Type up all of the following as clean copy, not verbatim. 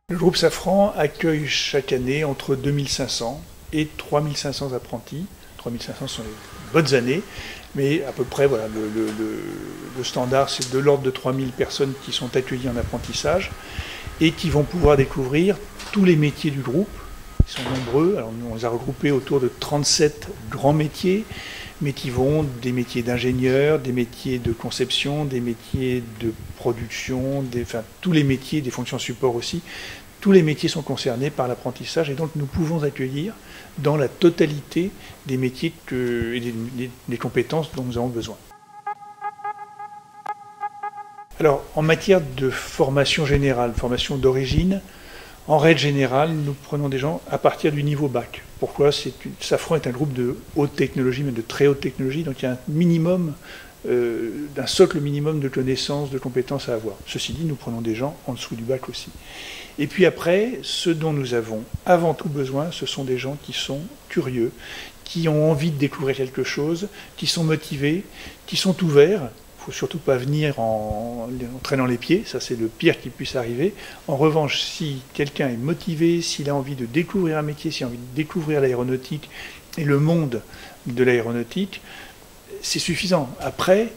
Le groupe Safran accueille chaque année entre 2500 et 3500 apprentis. 3500 sont les bonnes années, mais à peu près voilà, le standard c'est de l'ordre de 3000 personnes qui sont accueillies en apprentissage et qui vont pouvoir découvrir tous les métiers du groupe. Ils sont nombreux, alors nous on les a regroupés autour de 37 grands métiers, mais qui vont des métiers d'ingénieur, des métiers de conception, des métiers de production, tous les métiers, des fonctions support aussi. Tous les métiers sont concernés par l'apprentissage et donc nous pouvons accueillir dans la totalité des métiers et des compétences dont nous avons besoin. Alors, en matière de formation générale, formation d'origine, en règle générale, nous prenons des gens à partir du niveau bac. Pourquoi? Safran est un groupe de haute technologie, mais de très haute technologie, donc il y a un minimum, d'un socle minimum de connaissances, de compétences à avoir. Ceci dit, nous prenons des gens en dessous du bac aussi. Et puis après, ce dont nous avons avant tout besoin, ce sont des gens qui sont curieux, qui ont envie de découvrir quelque chose, qui sont motivés, qui sont ouverts. Il ne faut surtout pas venir en traînant les pieds, ça c'est le pire qui puisse arriver. En revanche, si quelqu'un est motivé, s'il a envie de découvrir un métier, s'il a envie de découvrir l'aéronautique et le monde de l'aéronautique, c'est suffisant. Après,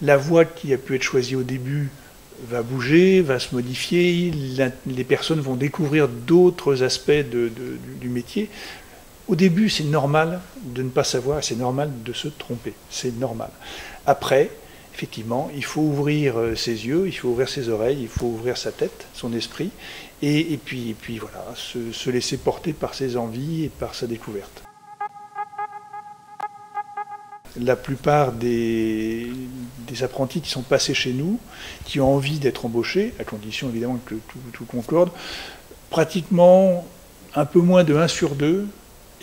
la voie qui a pu être choisie au début va bouger, va se modifier, les personnes vont découvrir d'autres aspects du métier. Au début, c'est normal de ne pas savoir, c'est normal de se tromper, c'est normal. Après, effectivement, il faut ouvrir ses yeux, il faut ouvrir ses oreilles, il faut ouvrir sa tête, son esprit, et puis voilà, se laisser porter par ses envies et par sa découverte. La plupart des apprentis qui sont passés chez nous, qui ont envie d'être embauchés, à condition évidemment que tout concorde, pratiquement un peu moins de 1 sur 2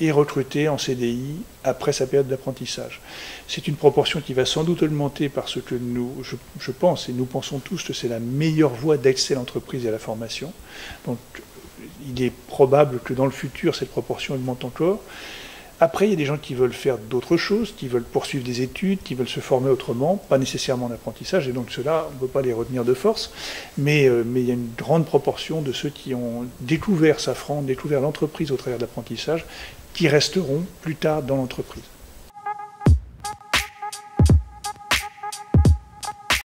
est recruté en CDI après sa période d'apprentissage. C'est une proportion qui va sans doute augmenter parce que je pense, et nous pensons tous que c'est la meilleure voie d'accès à l'entreprise et à la formation. Donc il est probable que dans le futur, cette proportion augmente encore. Après, il y a des gens qui veulent faire d'autres choses, qui veulent poursuivre des études, qui veulent se former autrement, pas nécessairement en apprentissage, et donc ceux-là, on ne peut pas les retenir de force, mais il y a une grande proportion de ceux qui ont découvert Safran, découvert l'entreprise au travers de l'apprentissage, qui resteront plus tard dans l'entreprise.